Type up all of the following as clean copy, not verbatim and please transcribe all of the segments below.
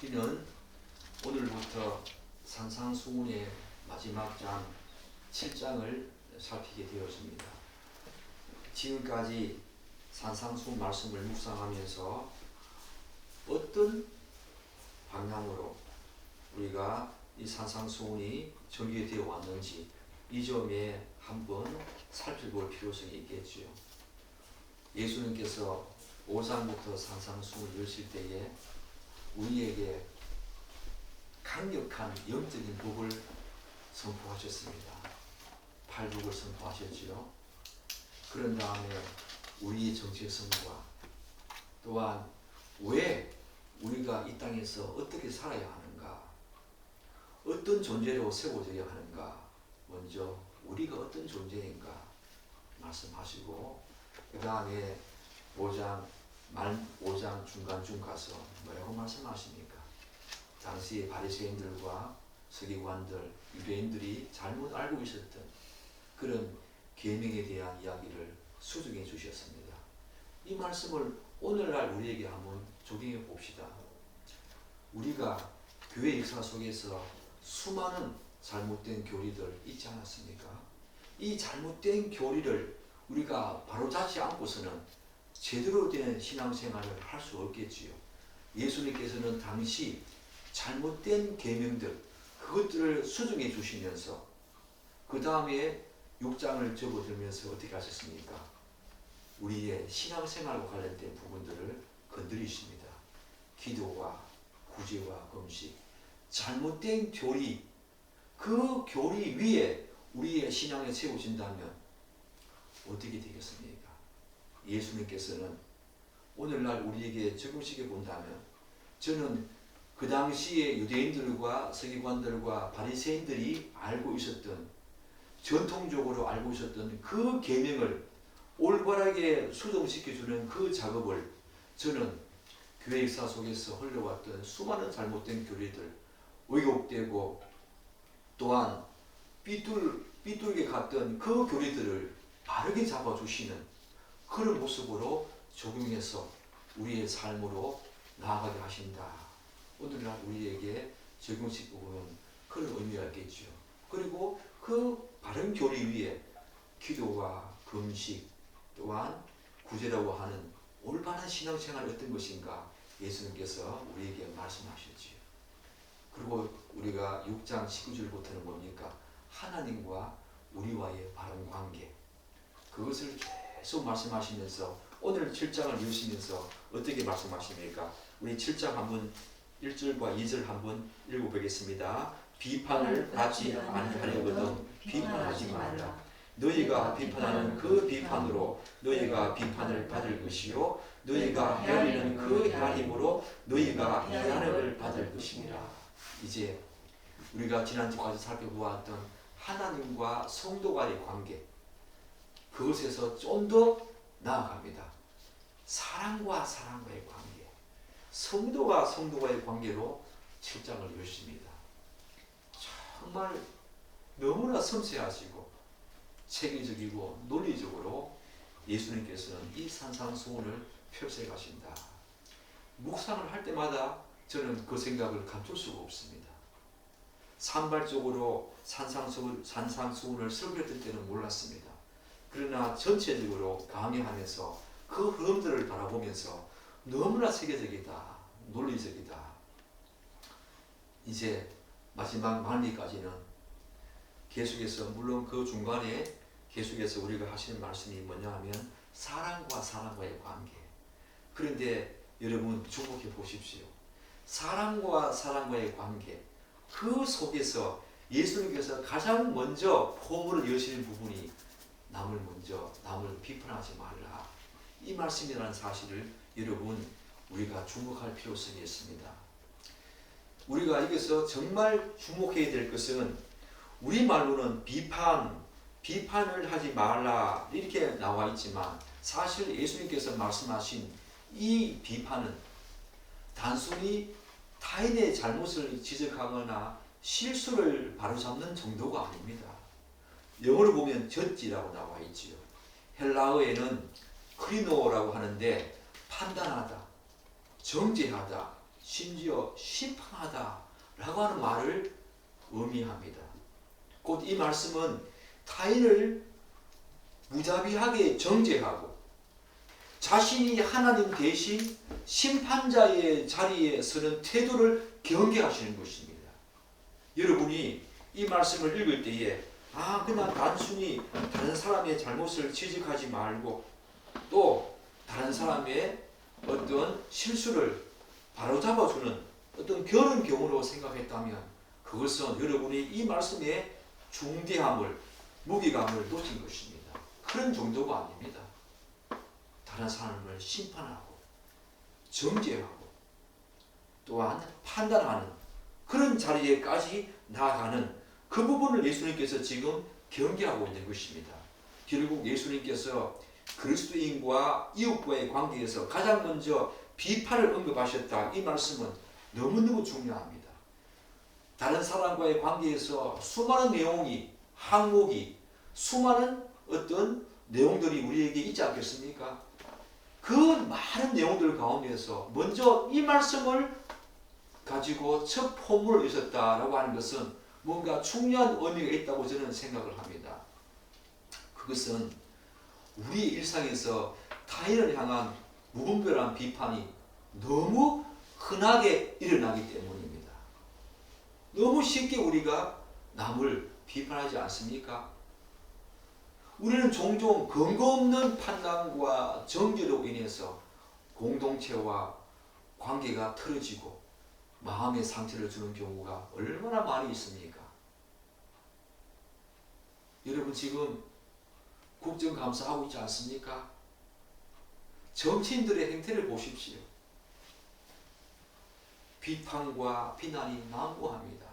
우리는 오늘부터 산상수훈의 마지막 장 7장을 살피게 되었습니다. 지금까지 산상수훈 말씀을 묵상하면서 어떤 방향으로 우리가 이 산상수훈이 전개되어 왔는지 이 점에 한번 살펴볼 필요성이 있겠지요. 예수님께서 5장부터 산상수훈을 여실 때에 우리에게 강력한 영적인 복을 선포하셨습니다. 팔복을 선포하셨지요. 그런 다음에 우리의 정체성과 또한 왜 우리가 이 땅에서 어떻게 살아야 하는가, 어떤 존재로 세워져야 하는가, 먼저 우리가 어떤 존재인가 말씀하시고, 그 다음에 5장 중간쯤 가서 뭐라고 말씀하십니까? 당시 바리새인들과 서기관들, 유대인들이 잘못 알고 있었던 그런 계명에 대한 이야기를 수정해 주셨습니다. 이 말씀을 오늘날 우리에게 한번 적용해 봅시다. 우리가 교회 역사 속에서 수많은 잘못된 교리들 있지 않았습니까? 이 잘못된 교리를 우리가 바로잡지 않고서는 제대로 된 신앙생활을 할 수 없겠지요. 예수님께서는 당시 잘못된 계명들, 그것들을 수정해 주시면서 그 다음에 6장을 접어들면서 어떻게 하셨습니까? 우리의 신앙생활과 관련된 부분들을 건드리십니다. 기도와 구제와 금식, 잘못된 교리, 그 교리 위에 우리의 신앙이 세워진다면 어떻게 되겠습니까? 예수님께서는 오늘날 우리에게 적용시켜 본다면, 저는 그 당시에 유대인들과 서기관들과 바리새인들이 알고 있었던, 전통적으로 알고 있었던 그 계명을 올바르게 수정시켜주는 그 작업을 저는 교회 역사 속에서 흘러왔던 수많은 잘못된 교리들, 왜곡되고 또한 삐뚤게 갔던 그 교리들을 바르게 잡아주시는 그런 모습으로 적용해서 우리의 삶으로 나아가게 하신다. 오늘날 우리에게 적용시키고 보면 그런 의미가 있겠죠. 그리고 그 바른 교리 위에 기도와 금식 또한 구제라고 하는 올바른 신앙생활이 어떤 것인가 예수님께서 우리에게 말씀하셨지요. 그리고 우리가 6장 19절부터는 뭡니까? 하나님과 우리와의 바른 관계, 그것을 계속 말씀하시면서 오늘 7장을 읽으시면서 어떻게 말씀하십니까? 우리 7장 한번 1절과 2절 한번 읽어보겠습니다. 비판을 받지 아니하려거든 비판하지 말라. 너희가 비판하는 그 비판으로 너희가 비판을 받을 것이요 너희가 헤아리는 그 헤아림으로 너희가 헤아림을 받을 것이니라. 이제 우리가 지난주까지 살펴보았던 하나님과 성도와의 관계, 그것에서 좀 더 나아갑니다. 사랑과 사랑과의 관계, 성도와 성도와의 관계로 7장을 열십니다. 정말 너무나 섬세하시고 체계적이고 논리적으로 예수님께서는 이 산상수훈을 펼쳐 가신다. 묵상을 할 때마다 저는 그 생각을 감출 수가 없습니다. 산발적으로 산상수훈을 설교했을 때는 몰랐습니다. 그러나 전체적으로 강의하면서 그 흐름들을 바라보면서 너무나 세계적이다, 논리적이다. 이제 마지막 말미까지는 계속해서, 물론 그 중간에 계속해서 우리가 하시는 말씀이 뭐냐 하면 사랑과 사랑과의 관계. 그런데 여러분 주목해 보십시오. 사랑과 사랑과의 관계, 그 속에서 예수님께서 가장 먼저 포문을 여시는 부분이 남을 비판하지 말라, 이 말씀이라는 사실을 여러분 우리가 주목할 필요성이 있습니다. 우리가 여기서 정말 주목해야 될 것은, 우리말로는 비판을 하지 말라 이렇게 나와 있지만 사실 예수님께서 말씀하신 이 비판은 단순히 타인의 잘못을 지적하거나 실수를 바로잡는 정도가 아닙니다. 영어로 보면 저지라고 나와 있지요. 헬라어에는 크리노라고 하는데 판단하다, 정죄하다, 심지어 심판하다라고 하는 말을 의미합니다. 곧 이 말씀은 타인을 무자비하게 정죄하고 자신이 하나님 대신 심판자의 자리에 서는 태도를 경계하시는 것입니다. 여러분이 이 말씀을 읽을 때에 그냥 단순히 다른 사람의 잘못을 지적하지 말고 또 다른 사람의 어떤 실수를 바로잡아주는 어떤 그런 경우로 생각했다면 그것은 여러분이 이 말씀의 중대함을, 무게감을 놓친 것입니다. 그런 정도가 아닙니다. 다른 사람을 심판하고 정죄하고 또한 판단하는 그런 자리에까지 나아가는 그 부분을 예수님께서 지금 경계하고 있는 것입니다. 결국 예수님께서 그리스도인과 이웃과의 관계에서 가장 먼저 비판을 언급하셨다. 이 말씀은 너무너무 중요합니다. 다른 사람과의 관계에서 수많은 내용이, 항목이, 수많은 어떤 내용들이 우리에게 있지 않겠습니까? 그 많은 내용들 가운데서 먼저 이 말씀을 가지고 첫 포문을 여셨다라고 하는 것은 뭔가 중요한 의미가 있다고 저는 생각을 합니다. 그것은 우리 일상에서 타인을 향한 무분별한 비판이 너무 흔하게 일어나기 때문입니다. 너무 쉽게 우리가 남을 비판하지 않습니까? 우리는 종종 근거 없는 판단과 정죄로 인해서 공동체와 관계가 틀어지고 마음의 상처를 주는 경우가 얼마나 많이 있습니까? 여러분 지금 국정감사하고 있지 않습니까? 정치인들의 행태를 보십시오. 비판과 비난이 난무합니다.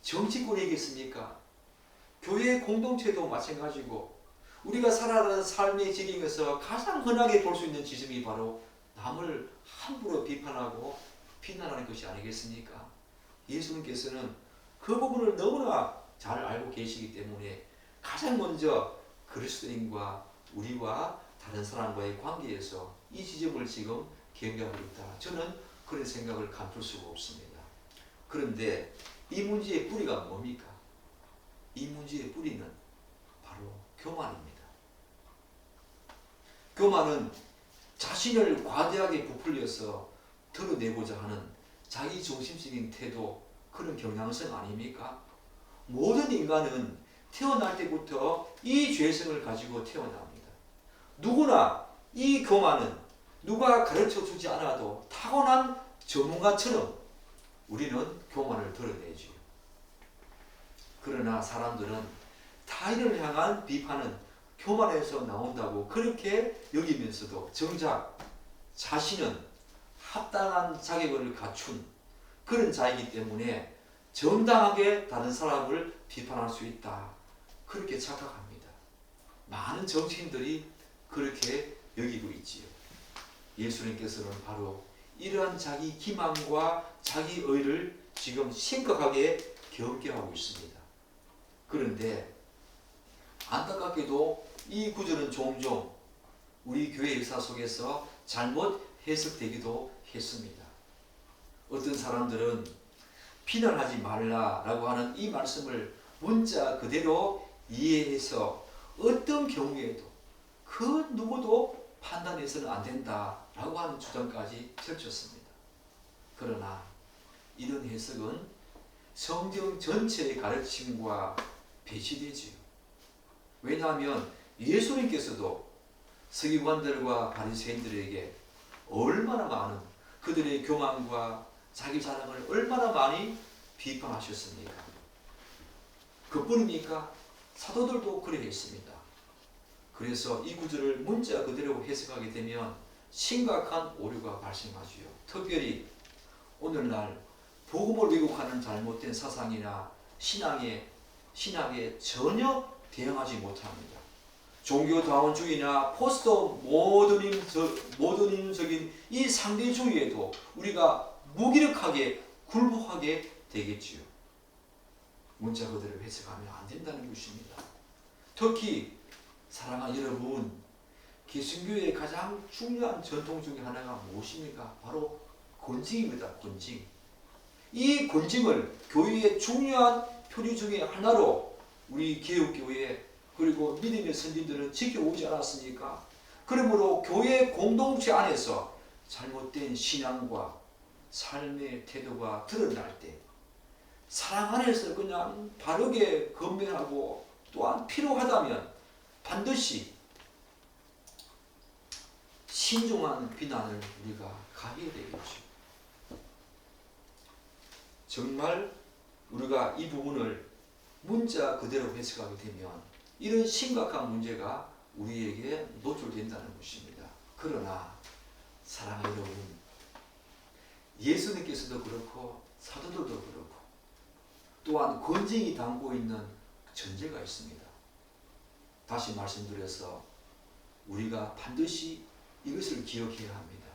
정치권이겠습니까? 교회 공동체도 마찬가지고 우리가 살아가는 삶의 지경에서 가장 흔하게 볼 수 있는 지점이 바로 남을 함부로 비판하고 비난하는 것이 아니겠습니까? 예수님께서는 그 부분을 너무나 잘 알고 계시기 때문에 가장 먼저 그리스도인과 우리와 다른 사람과의 관계에서 이 지점을 지금 경계하고 있다. 저는 그런 생각을 감출 수가 없습니다. 그런데 이 문제의 뿌리가 뭡니까? 이 문제의 뿌리는 바로 교만입니다. 교만은 자신을 과대하게 부풀려서 드러내고자 하는 자기 중심적인 태도, 그런 경향성 아닙니까? 모든 인간은 태어날 때부터 이 죄성을 가지고 태어납니다. 누구나 이 교만은 누가 가르쳐주지 않아도 타고난 전문가처럼 우리는 교만을 드러내지요. 그러나 사람들은 타인을 향한 비판은 교만에서 나온다고 그렇게 여기면서도 정작 자신은 합당한 자격을 갖춘 그런 자이기 때문에 정당하게 다른 사람을 비판할 수 있다. 그렇게 착각합니다. 많은 정치인들이 그렇게 여기고 있지요. 예수님께서는 바로 이러한 자기 기만과 자기 의를 지금 심각하게 경계하고 있습니다. 그런데 안타깝게도 이 구절은 종종 우리 교회 역사 속에서 잘못 해석되기도 했습니다. 어떤 사람들은 비난하지 말라라고 하는 이 말씀을 문자 그대로 이해해서 어떤 경우에도 그 누구도 판단해서는 안 된다라고 하는 주장까지 펼쳤습니다. 그러나 이런 해석은 성경 전체의 가르침과 배치되지요. 왜냐하면 예수님께서도 서기관들과 바리새인들에게 얼마나 많은 그들의 교만과 자기 자랑을 얼마나 많이 비판하셨습니까? 그뿐입니까? 사도들도 그래 했습니다. 그래서 이 구절을 문자 그대로 해석하게 되면 심각한 오류가 발생하지요. 특별히 오늘날 복음을 왜곡하는 잘못된 사상이나 신앙에 전혀 대응하지 못합니다. 종교다원주의나 포스트 모더니즘적인 이 상대주의에도 우리가 무기력하게 굴복하게 되겠지요. 문자 그대로 해석하면 안 된다는 것입니다. 특히 사랑하는 여러분, 개신교의 가장 중요한 전통 중에 하나가 무엇입니까? 바로 권징입니다. 권징. 이 권징을 교회의 중요한 표리 중에 하나로 우리 개혁교회 그리고 믿음의 선진들은 지켜오지 않았습니까? 그러므로 교회 공동체 안에서 잘못된 신앙과 삶의 태도가 드러날 때 사랑 안에서 그냥 바르게 건면하고 또한 필요하다면 반드시 신중한 비난을 우리가 가해야 되겠죠. 정말 우리가 이 부분을 문자 그대로 해석하게 되면 이런 심각한 문제가 우리에게 노출된다는 것입니다. 그러나 사랑하는 여러분, 예수님께서도 그렇고 사도들도 그렇고 또한 권징이 담고 있는 전제가 있습니다. 다시 말씀드려서 우리가 반드시 이것을 기억해야 합니다.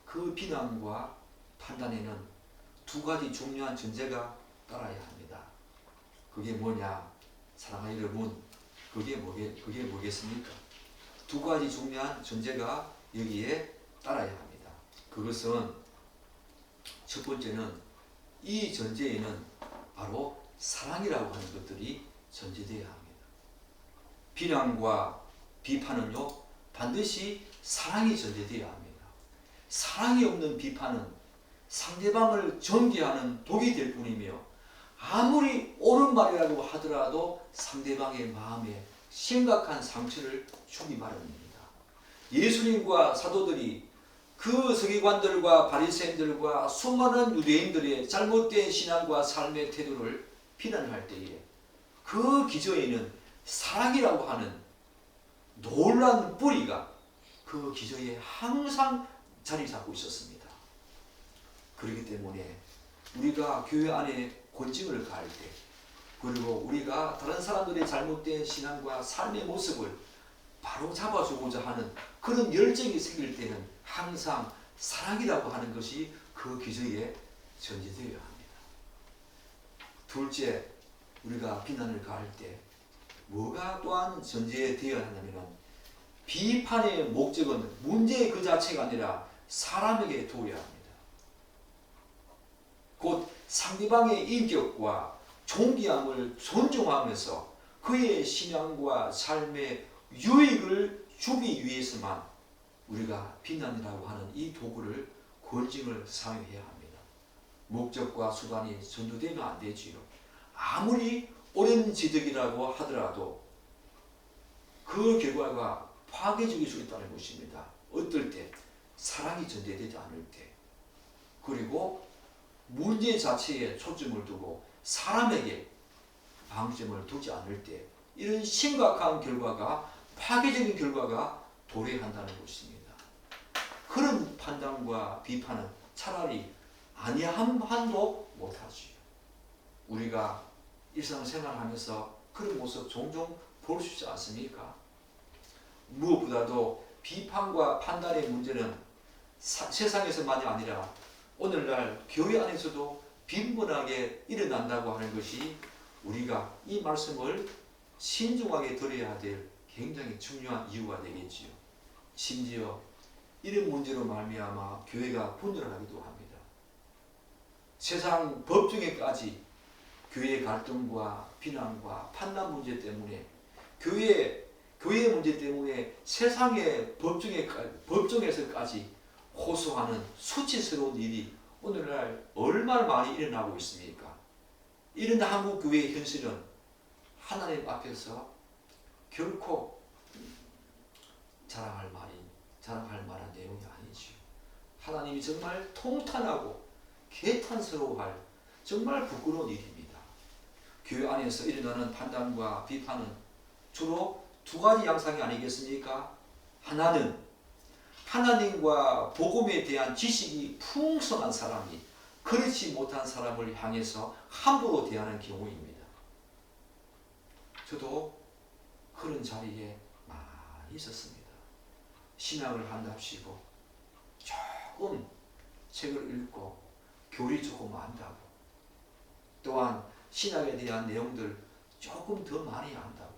그 비난과 판단에는 두 가지 중요한 전제가 따라야 합니다. 그게 뭐냐? 사랑하는 여러분, 그게 뭐겠습니까? 두 가지 중요한 전제가 여기에 따라야 합니다. 그것은 첫 번째는 이 전제에는 바로 사랑이라고 하는 것들이 전제되어야 합니다. 비난과 비판은요, 반드시 사랑이 전제되어야 합니다. 사랑이 없는 비판은 상대방을 전개하는 독이 될 뿐이며 아무리 옳은 말이라고 하더라도 상대방의 마음에 심각한 상처를 주기 마련입니다. 예수님과 사도들이 그 서기관들과 바리새인들과 수많은 유대인들의 잘못된 신앙과 삶의 태도를 비난할 때에 그 기저에는 사랑이라고 하는 놀라운 뿌리가 그 기저에 항상 자리 잡고 있었습니다. 그렇기 때문에 우리가 교회 안에 권징을 가할 때 그리고 우리가 다른 사람들의 잘못된 신앙과 삶의 모습을 바로 잡아주고자 하는 그런 열정이 생길 때는 항상 사랑이라고 하는 것이 그 기저에 전제되어야 합니다. 둘째, 우리가 비난을 가할 때 뭐가 또한 전제되어야 하냐면 비판의 목적은 문제 그 자체가 아니라 사람에게 도워야 합니다. 곧 상대방의 인격과 존귀함을 존중하면서 그의 신앙과 삶의 유익을 주기 위해서만 우리가 비난이라고 하는 이 도구를 권징을 사용해야 합니다. 목적과 수단이 전도되면 안 되지요. 아무리 옳은 지적이라고 하더라도 그 결과가 파괴적일 수 있다는 것입니다. 어떨 때? 사랑이 전제되지 않을 때. 그리고 문제 자체에 초점을 두고 사람에게 방점을 두지 않을 때 이런 심각한 결과가 파괴적인 결과가 도래한다는 것입니다. 그런 판단과 비판은 차라리 아니함도 못하지요. 우리가 일상생활하면서 그런 모습 종종 볼 수 있지 않습니까? 무엇보다도 비판과 판단의 문제는 세상에서만이 아니라 오늘날 교회 안에서도 빈번하게 일어난다고 하는 것이 우리가 이 말씀을 신중하게 들어야 될 굉장히 중요한 이유가 되겠지요. 심지어 이런 문제로 말미암아 교회가 분열하기도 합니다. 세상 법정에까지 교회의 갈등과 비난과 판단 문제 때문에 교회 문제 때문에 세상의 법정에서까지 호소하는 수치스러운 일이 오늘날 얼마나 많이 일어나고 있습니까? 이런 한국 교회의 현실은 하나님 앞에서 결코 자랑할 만한 내용이 아니지요. 하나님이 정말 통탄하고 개탄스러워할 정말 부끄러운 일입니다. 교회 안에서 일어나는 판단과 비판은 주로 두 가지 양상이 아니겠습니까? 하나는 하나님과 복음에 대한 지식이 풍성한 사람이 그렇지 못한 사람을 향해서 함부로 대하는 경우입니다. 저도 그런 자리에 많이 있었습니다. 신학을 한답시고 조금 책을 읽고 교리 조금 안다고 또한 신학에 대한 내용들 조금 더 많이 안다고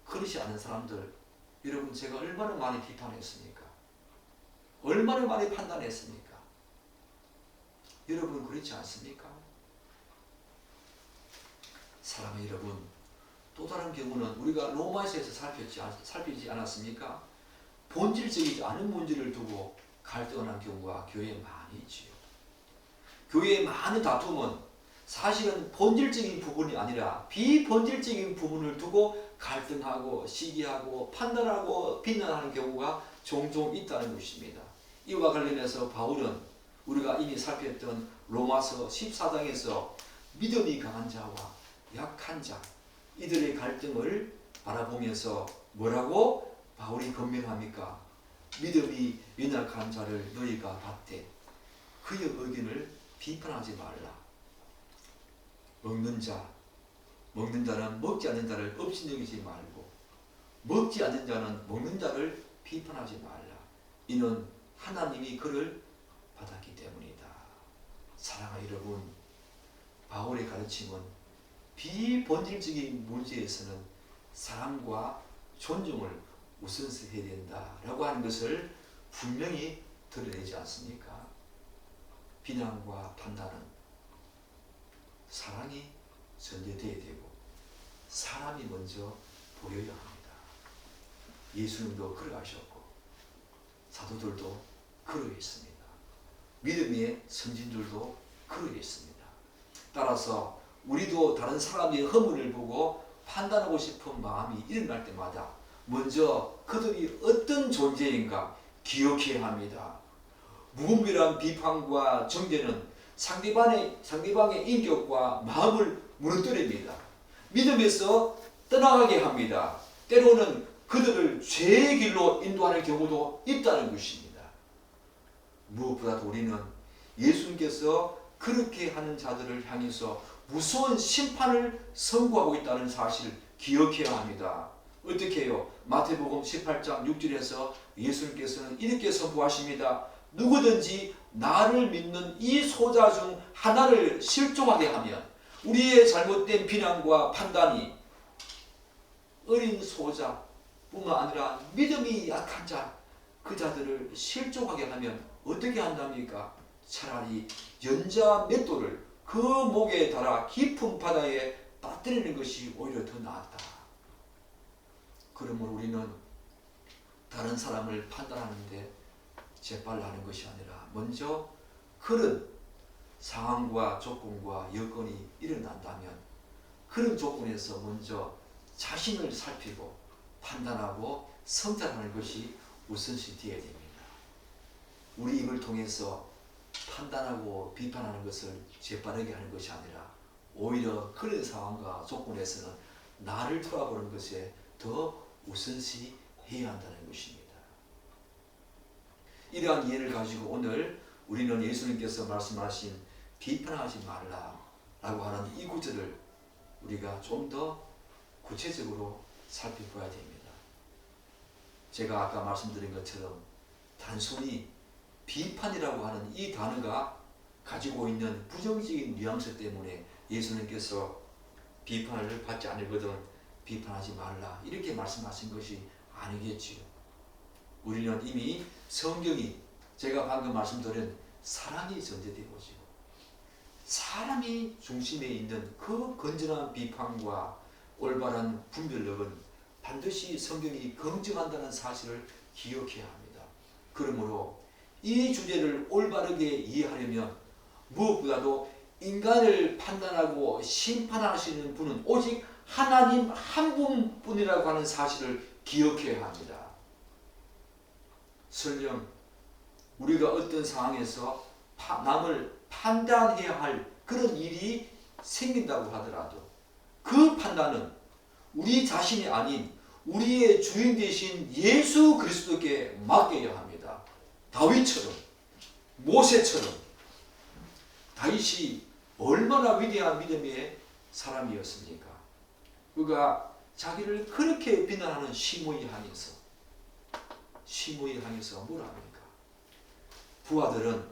그렇지 않은 사람들 여러분 제가 얼마나 많이 비판했습니까? 얼마나 많이 판단했습니까? 여러분 그렇지 않습니까? 사랑하는 여러분, 또 다른 경우는 우리가 로마서에서 살피지 않았습니까? 본질적이지 않은 문제를 두고 갈등하는 경우가 교회에 많이 있지요. 교회의 많은 다툼은 사실은 본질적인 부분이 아니라 비본질적인 부분을 두고 갈등하고 시기하고 판단하고 비난하는 경우가 종종 있다는 것입니다. 이와 관련해서 바울은 우리가 이미 살폈던 로마서 14장에서 믿음이 강한 자와 약한 자 이들의 갈등을 바라보면서 뭐라고 바울이 건면합니까? 믿음이 연약한 자를 너희가 받되 그의 의견을 비판하지 말라. 먹는 자는 먹지 않는 자를 없이 여기지 말고 먹지 않는 자는 먹는 자를 비판하지 말라. 이는 하나님이 그를 받았기 때문이다. 사랑하는 여러분, 바울의 가르침은 비본질적인 문제에서는 사랑과 존중을 우선시해야 된다라고 하는 것을 분명히 드러내지 않습니까? 비난과 판단은 사랑이 전제되어야 되고 사람이 먼저 보여야 합니다. 예수님도 그러하셨고 사도들도 그러했습니다. 믿음의 선진들도 그러했습니다. 따라서 우리도 다른 사람의 허물을 보고 판단하고 싶은 마음이 일어날 때마다 먼저 그들이 어떤 존재인가 기억해야 합니다. 무분별한 비판과 정죄는 상대방의 인격과 마음을 무너뜨립니다. 믿음에서 떠나가게 합니다. 때로는 그들을 죄의 길로 인도하는 경우도 있다는 것입니다. 무엇보다도 우리는 예수님께서 그렇게 하는 자들을 향해서 무서운 심판을 선고하고 있다는 사실을 기억해야 합니다. 어떻게 해요? 마태복음 18장 6절에서 예수님께서는 이렇게 선포하십니다. 누구든지 나를 믿는 이 소자 중 하나를 실종하게 하면 우리의 잘못된 비난과 판단이 어린 소자뿐만 아니라 믿음이 약한 자, 그 자들을 실종하게 하면 어떻게 한답니까? 차라리 연자 맷돌을 그 목에 달아 깊은 바다에 빠뜨리는 것이 오히려 더 낫다. 그러므로 우리는 다른 사람을 판단하는데 재빨리 하는 것이 아니라 먼저 그런 상황과 조건과 여건이 일어난다면 그런 조건에서 먼저 자신을 살피고 판단하고 성찰하는 것이 우선시 되어야 됩니다. 우리 입을 통해서 판단하고 비판하는 것을 재빠르게 하는 것이 아니라 오히려 그런 상황과 조건에서는 나를 돌아보는 것에 더 우선시 해야 한다는 것입니다. 이러한 이해를 가지고 오늘 우리는 예수님께서 말씀하신 비판하지 말라 라고 하는 이 구절을 우리가 좀 더 구체적으로 살펴봐야 됩니다. 제가 아까 말씀드린 것처럼 단순히 비판이라고 하는 이 단어가 가지고 있는 부정적인 뉘앙스 때문에 예수님께서 비판을 받지 않으거든 비판하지 말라 이렇게 말씀하신 것이 아니겠지요. 우리는 이미 성경이 제가 방금 말씀드린 사랑이 전제되어 오지요. 사람이 중심에 있는 그 건전한 비판과 올바른 분별력은 반드시 성경이 긍정한다는 사실을 기억해야 합니다. 그러므로 이 주제를 올바르게 이해하려면 무엇보다도 인간을 판단하고 심판하시는 분은 오직 하나님 한 분뿐이라고 하는 사실을 기억해야 합니다. 설령 우리가 어떤 상황에서 남을 판단해야 할 그런 일이 생긴다고 하더라도 그 판단은 우리 자신이 아닌 우리의 주인 되신 예수 그리스도께 맡겨야 합니다. 다윗처럼 모세처럼 다윗이 얼마나 위대한 믿음의 사람이었습니까? 그가 자기를 그렇게 비난하는 시므이 향해서 뭐라 합니까? 부하들은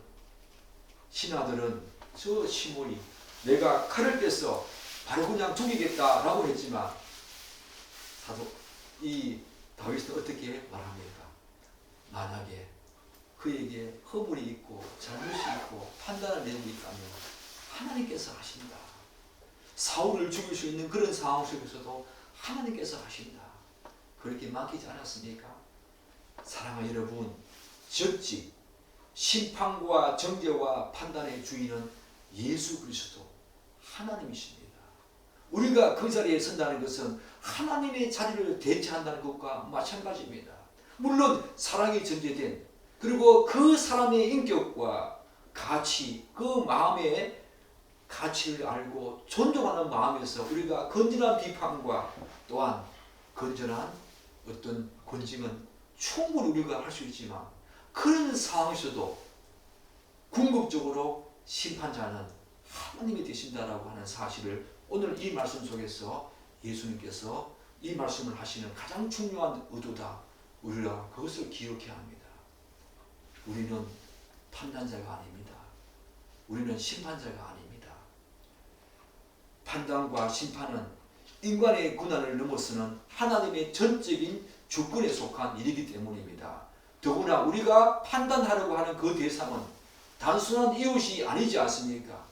신하들은 저 시므이 내가 칼을 떼서 바로 그냥 죽이겠다라고 했지만 이 다윗은 어떻게 말합니까? 만약에 그에게 허물이 있고 잘못이 있고 판단을 내고 있다면 하나님께서 하신다. 사울을 죽일 수 있는 그런 상황 속에서도 하나님께서 하신다. 그렇게 맡기지 않았습니까? 사랑하는 여러분, 즉지 심판과 정죄와 판단의 주인은 예수 그리스도 하나님이십니다. 우리가 그 자리에 선다는 것은 하나님의 자리를 대체한다는 것과 마찬가지입니다. 물론 사랑이 전제된, 그리고 그 사람의 인격과 가치, 그 마음의 가치를 알고 존중하는 마음에서 우리가 건전한 비판과 또한 건전한 어떤 권징은 충분히 우리가 할 수 있지만, 그런 상황에서도 궁극적으로 심판자는 하나님이 되신다라고 하는 사실을 오늘 이 말씀 속에서 예수님께서 이 말씀을 하시는 가장 중요한 의도다. 우리가 그것을 기억해야 합니다. 우리는 판단자가 아닙니다. 우리는 심판자가 아닙니다. 판단과 심판은 인간의 권한을 넘어서는 하나님의 전적인 주권에 속한 일이기 때문입니다. 더구나 우리가 판단하려고 하는 그 대상은 단순한 이웃이 아니지 않습니까?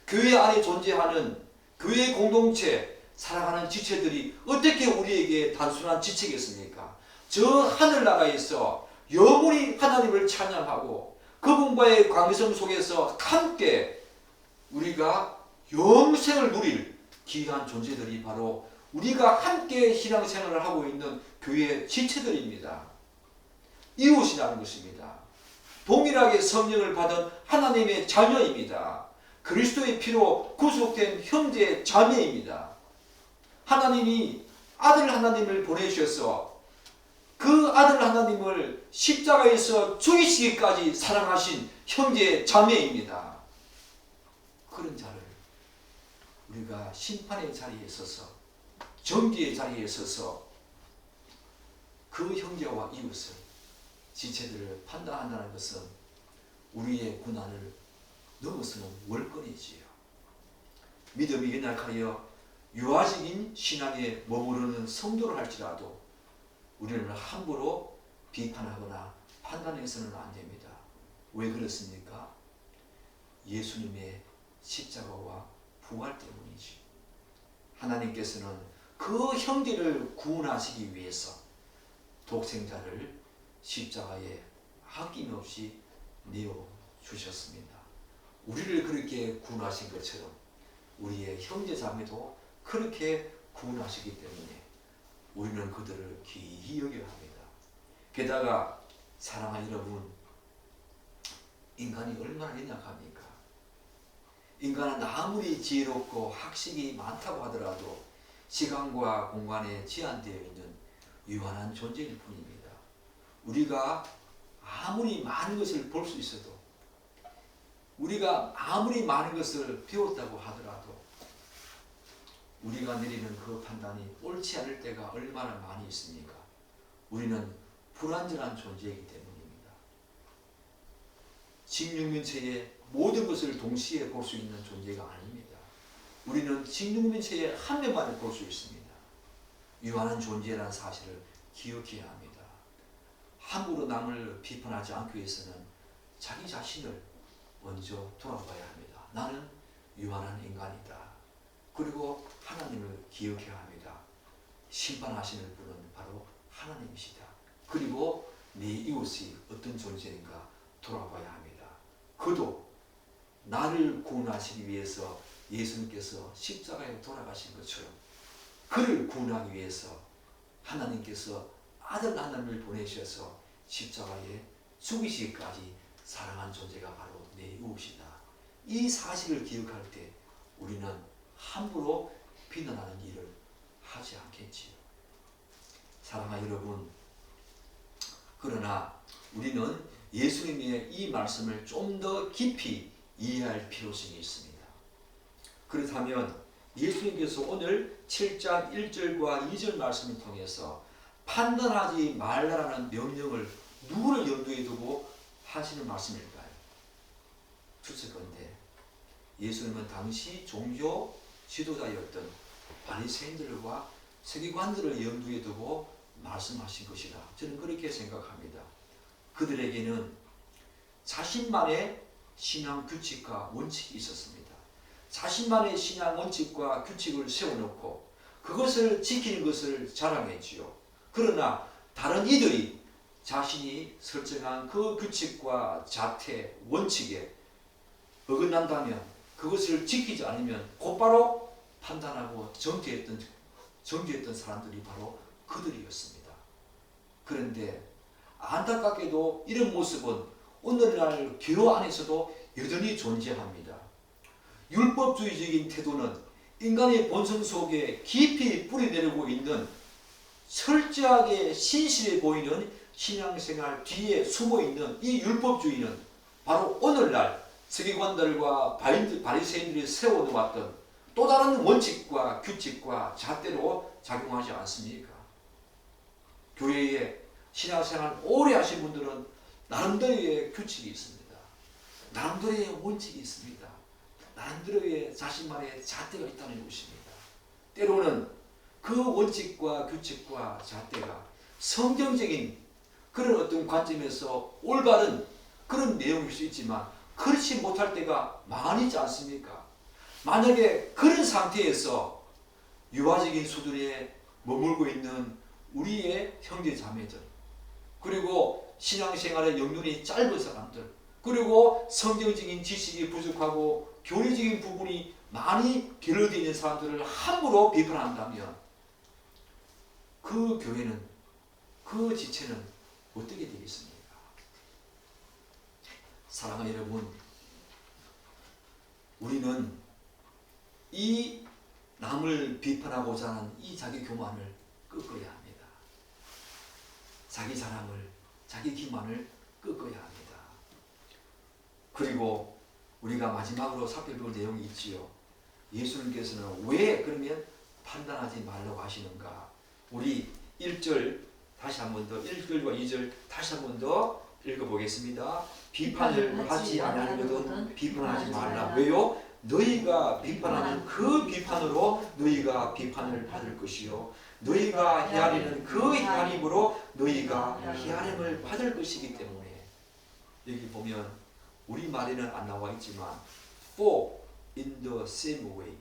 교회 안에 존재하는 교회 공동체, 사랑하는 지체들이 어떻게 우리에게 단순한 지체겠습니까? 저 하늘나라에서 영원히 하나님을 찬양하고 그분과의 관계성 속에서 함께 우리가 영생을 누릴 귀한 존재들이 바로 우리가 함께 신앙생활을 하고 있는 교회 지체들입니다. 이웃이라는 것입니다. 동일하게 성령을 받은 하나님의 자녀입니다. 그리스도의 피로 구속된 형제 자매입니다. 하나님이 아들 하나님을 보내주셔서 그 아들 하나님을 십자가에서 죽이시기까지 사랑하신 형제 자매입니다. 그런 자를 우리가 심판의 자리에 서서, 정죄의 자리에 서서 그 형제와 이웃을, 지체들을 판단한다는 것은 우리의 고난을 넘어서는 월권이지요. 믿음이 연약하여 유아적인 신앙에 머무르는 성도를 할지라도 우리는 함부로 비판하거나 판단해서는 안 됩니다. 왜 그렇습니까? 예수님의 십자가와 부활 때문이지. 하나님께서는 그 형제를 구원하시기 위해서 독생자를 십자가에 아낌없이 내어주셨습니다. 우리를 그렇게 구원하신 것처럼 우리의 형제 자매도 그렇게 구원하시기 때문에 우리는 그들을 귀히 여겨야 합니다. 게다가 사랑하는 여러분, 인간이 얼마나 연약합니까? 인간은 아무리 지혜롭고 학식이 많다고 하더라도 시간과 공간에 제한되어 있는 유한한 존재일 뿐입니다. 우리가 아무리 많은 것을 볼 수 있어도, 우리가 아무리 많은 것을 배웠다고 하더라도 우리가 내리는 그 판단이 옳지 않을 때가 얼마나 많이 있습니까? 우리는 불완전한 존재이기 때문입니다. 직육면체의 모든 것을 동시에 볼 수 있는 존재가 아닙니다. 우리는 직육면체의 한 면만을 볼 수 있습니다. 유한한 존재라는 사실을 기억해야 합니다. 함부로 남을 비판하지 않기 위해서는 자기 자신을 먼저 돌아봐야 합니다. 나는 유한한 인간이다. 그리고 하나님을 기억해야 합니다. 심판하시는 분은 바로 하나님이시다. 그리고 내 이웃이 어떤 존재인가 돌아봐야 합니다. 그도 나를 구원하시기 위해서 예수님께서 십자가에 돌아가신 것처럼 그를 구원하기 위해서 하나님께서 아들 하나님을 보내셔서 십자가에 죽이시기까지 사랑한 존재가 바로 내 이웃이다. 이 사실을 기억할 때 우리는 함부로 비난하는 일을 하지 않겠지요. 사랑하는 여러분, 그러나 우리는 예수님의 이 말씀을 좀 더 깊이 이해할 필요성이 있습니다. 그렇다면 예수님께서 오늘 7장 1절과 2절 말씀을 통해서 판단하지 말라라는 명령을 누구를 염두에 두고 하시는 말씀일까요? 추측건데 예수님은 당시 종교 지도자였던 바리새인들과 서기관들을 염두에 두고 말씀하신 것이라 저는 그렇게 생각합니다. 그들에게는 자신만의 신앙 규칙과 원칙이 있었습니다. 자신만의 신앙 원칙과 규칙을 세워놓고 그것을 지키는 것을 자랑했지요. 그러나 다른 이들이 자신이 설정한 그 규칙과 자태, 원칙에 어긋난다면 그것을 지키지 않으면 곧바로 판단하고 정죄했던 사람들이 바로 그들이었습니다. 그런데 안타깝게도 이런 모습은 오늘날 교회 안에서도 여전히 존재합니다. 율법주의적인 태도는 인간의 본성 속에 깊이 뿌리내리고 있는 철저하게 신실해 보이는 신앙생활 뒤에 숨어있는 이 율법주의는 바로 오늘날 서기관들과 바리새인들이 세워놓았던 또 다른 원칙과 규칙과 잣대로 작용하지 않습니까? 교회에 신앙생활 오래 하신 분들은 나름대로의 규칙이 있습니다. 나름대로의 원칙이 있습니다. 나름대로의 자신만의 잣대가 있다는 것입니다. 때로는 그 원칙과 규칙과 잣대가 성경적인 그런 어떤 관점에서 올바른 그런 내용일 수 있지만 그렇지 못할 때가 많이 있지 않습니까? 만약에 그런 상태에서 유아적인 수준에 머물고 있는 우리의 형제 자매들, 그리고 신앙생활의 영역이 짧은 사람들, 그리고 성경적인 지식이 부족하고 교리적인 부분이 많이 결여되어 있는 사람들을 함부로 비판한다면 그 교회는, 그 지체는 어떻게 되겠습니까? 사랑하는 여러분, 우리는 이 남을 비판하고자 하는 이 자기 교만을 꺾어야 합니다. 자기 자랑을, 자기 기만을 꺾어야 합니다. 그리고 우리가 마지막으로 살펴볼 내용이 있지요. 예수님께서는 왜 그러면 판단하지 말라고 하시는가? 우리 1절 다시 한 번 더, 1절과 2절 다시 한 번 더 읽어보겠습니다. 비판을 하지 않으려거든 비판하지 말라. 왜요? 너희가 비판하는 그 비판으로 너희가 비판을 받을 것이요, 너희가 헤아리는 그 헤아림으로 너희가 헤아림을 받을 것이기 때문에, 여기 보면 우리말에는 안 나와 있지만 for in the same way,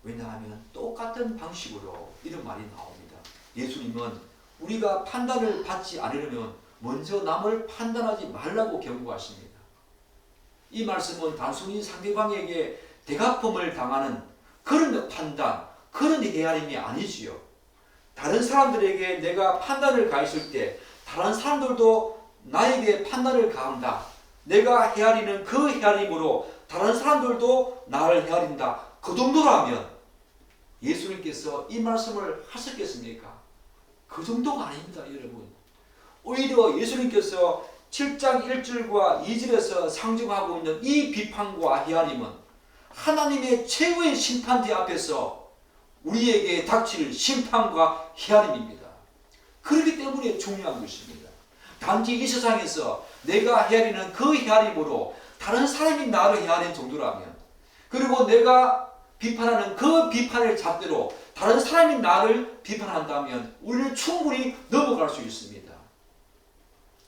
왜냐하면 똑같은 방식으로 이런 말이 나옵니다. 예수님은 우리가 판단을 받지 않으려면 먼저 남을 판단하지 말라고 경고하십니다. 이 말씀은 단순히 상대방에게 대갚음을 당하는 그런 판단, 그런 헤아림이 아니지요. 다른 사람들에게 내가 판단을 가했을 때 다른 사람들도 나에게 판단을 가한다. 내가 헤아리는 그 헤아림으로 다른 사람들도 나를 헤아린다. 그 정도라면 예수님께서 이 말씀을 하셨겠습니까? 그 정도가 아닙니다, 여러분. 오히려 예수님께서 7장 1절과 2절에서 상징하고 있는 이 비판과 헤아림은 하나님의 최후의 심판대 앞에서 우리에게 닥칠 심판과 헤아림입니다. 그렇기 때문에 중요한 것입니다. 단지 이 세상에서 내가 헤아리는 그 헤아림으로 다른 사람이 나를 헤아리는 정도라면, 그리고 내가 비판하는 그 비판의 잣대로 다른 사람이 나를 비판한다면 우리는 충분히 넘어갈 수 있습니다.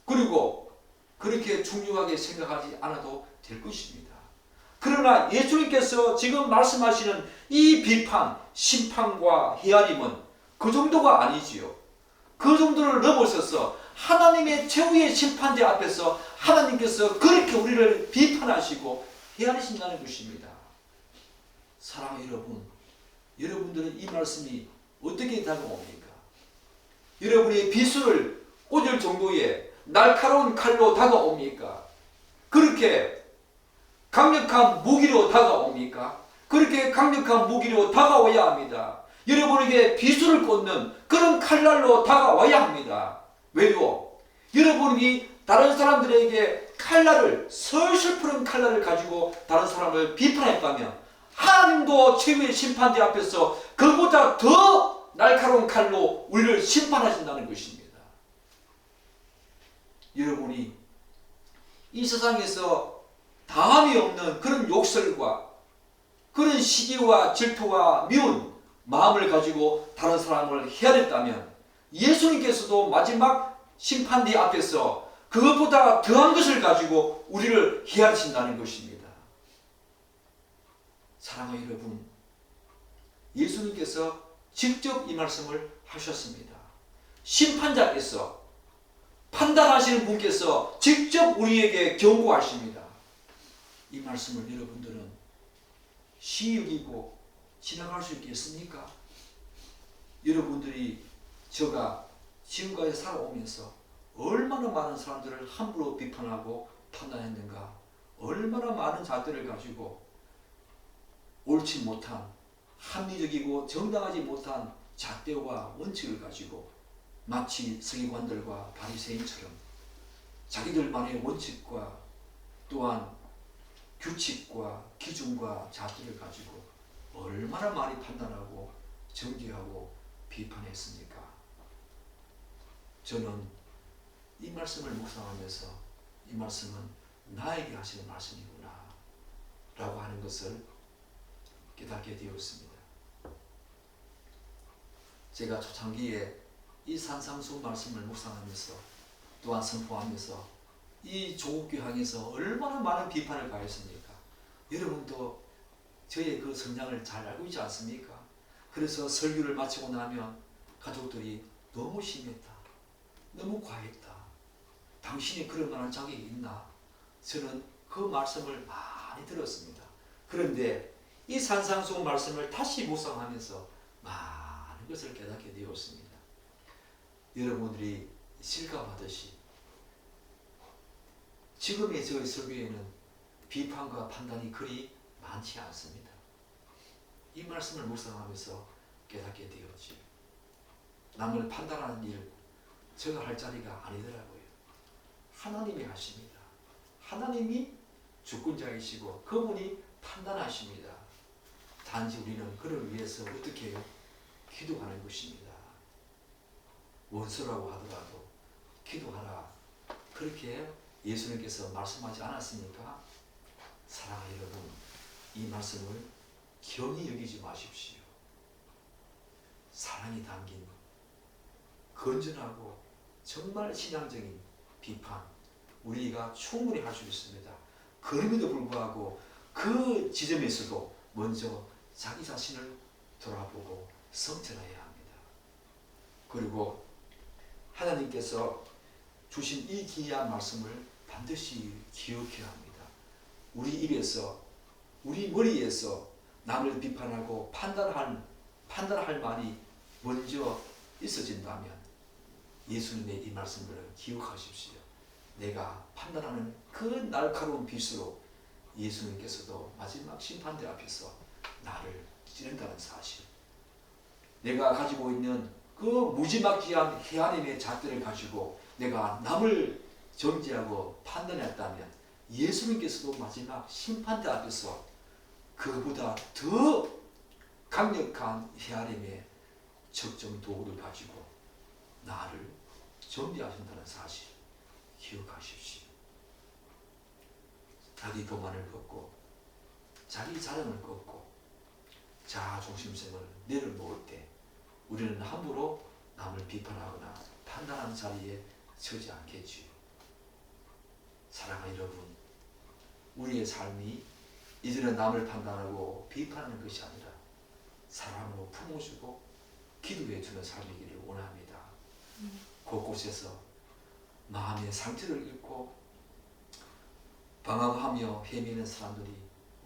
그리고 그렇게 중요하게 생각하지 않아도 될 것입니다. 그러나 예수님께서 지금 말씀하시는 이 비판, 심판과 헤아림은 그 정도가 아니지요. 그 정도를 넘어서서 하나님의 최후의 심판대 앞에서 하나님께서 그렇게 우리를 비판하시고 헤아리신다는 것입니다. 사랑하는 여러분, 여러분들은 이 말씀이 어떻게 다가옵니까? 여러분이 비수를 꽂을 정도의 날카로운 칼로 다가옵니까? 그렇게 강력한 무기로 다가옵니까? 그렇게 강력한 무기로 다가와야 합니다. 여러분에게 비수를 꽂는 그런 칼날로 다가와야 합니다. 왜요? 여러분이 다른 사람들에게 칼날을, 설슬프른 칼날을 가지고 다른 사람을 비판했다면 하나님도 최후의 심판대 앞에서 그보다 더 날카로운 칼로 우리를 심판하신다는 것입니다. 여러분이 이 세상에서 다함이 없는 그런 욕설과 그런 시기와 질투와 미운 마음을 가지고 다른 사람을 헤아렸다면 예수님께서도 마지막 심판대 앞에서 그것보다 더한 것을 가지고 우리를 헤아리신다는 것입니다. 사랑하는 여러분, 예수님께서 직접 이 말씀을 하셨습니다. 심판자께서, 판단하시는 분께서 직접 우리에게 경고하십니다. 이 말씀을 여러분들은 쉬이 여기고 지나갈 수 있겠습니까? 여러분들이 저가 지금까지 살아오면서 얼마나 많은 사람들을 함부로 비판하고 판단했는가, 얼마나 많은 잣들을 가지고 옳지 못한, 합리적이고 정당하지 못한 잣대와 원칙을 가지고 마치 서기관들과 바리새인처럼 자기들만의 원칙과 또한 규칙과 기준과 잣대를 가지고 얼마나 많이 판단하고 정죄하고 비판했습니까? 저는 이 말씀을 묵상하면서 이 말씀은 나에게 하시는 말씀이구나 라고 하는 것을 깨닫게 되었습니다. 제가 초창기에 이 산상수 말씀을 묵상하면서 또한 선포하면서 이 조국교향에서 얼마나 많은 비판을 가했습니까? 여러분도 저의 그 성향을 잘 알고 있지 않습니까? 그래서 설교를 마치고 나면 가족들이 너무 심했다, 너무 과했다, 당신이 그럴 만한 자격이 있나? 저는 그 말씀을 많이 들었습니다. 그런데 이 산상수훈 말씀을 다시 묵상하면서 많은 것을 깨닫게 되었습니다. 여러분들이 실감하듯이 지금의 저희 설교에는 비판과 판단이 그리 많지 않습니다. 이 말씀을 묵상하면서 깨닫게 되었지. 남을 판단하는 일, 제가 할 자리가 아니더라고요. 하나님이 하십니다. 하나님이 주권자이시고 그분이 판단하십니다. 단지 우리는 그를 위해서 어떻게 해요? 기도하는 것입니다. 원수라고 하더라도 기도하라. 그렇게 예수님께서 말씀하지 않았습니까? 사랑하는 여러분, 이 말씀을 경히 여기지 마십시오. 사랑이 담긴 건전하고 정말 신앙적인 비판, 우리가 충분히 할 수 있습니다. 그럼에도 불구하고 그 지점에서도 먼저 자기 자신을 돌아보고 성찰해야 합니다. 그리고 하나님께서 주신 이 귀한 말씀을 반드시 기억해야 합니다. 우리 입에서, 우리 머리에서 남을 비판하고 판단할 말이 먼저 있어진다면 예수님의 이 말씀을 기억하십시오. 내가 판단하는 그 날카로운 빛으로 예수님께서도 마지막 심판대 앞에서 나를 찌른다는 사실, 내가 가지고 있는 그 무지막지한 하나님의 잣대를 가지고 내가 남을 정죄하고 판단했다면 예수님께서도 마지막 심판대 앞에서 그보다 더 강력한 하나님의 적정 도구를 가지고 나를 정죄하신다는 사실 기억하십시오. 자기 도만을 걷고 자기 자랑을 걷고 자아중심성을 내려놓을 때 우리는 함부로 남을 비판하거나 판단하는 자리에 서지 않겠지요. 사랑하는 여러분, 우리의 삶이 이제는 남을 판단하고 비판하는 것이 아니라 사랑으로 품어주고 기도해주는 삶이기를 원합니다. 곳곳에서 마음의 상처를 입고 방황하며 헤매는 사람들이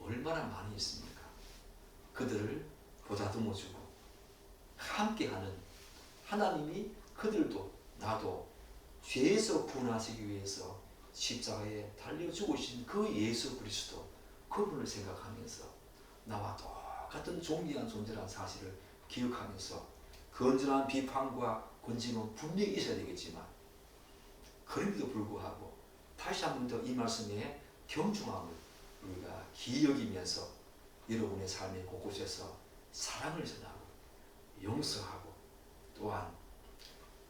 얼마나 많이 있습니까? 그들을 보다듬어주고 함께하는 하나님이 그들도 나도 죄에서 구원하시기 위해서 십자가에 달려 죽으신 그 예수 그리스도, 그분을 생각하면서 나와 똑같은 존귀한 존재라는 사실을 기억하면서 건전한 비판과 권징은 분명히 있어야 되겠지만 그럼에도 불구하고 다시 한 번 더 이 말씀에 경중함을 우리가 기여기면서 여러분의 삶의 곳곳에서 사랑을 전하고 용서하고 또한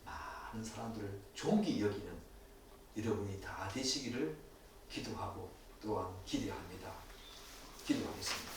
많은 사람들을 존귀 여기는 여러분이 다 되시기를 기도하고 또한 기대합니다. 기도하겠습니다.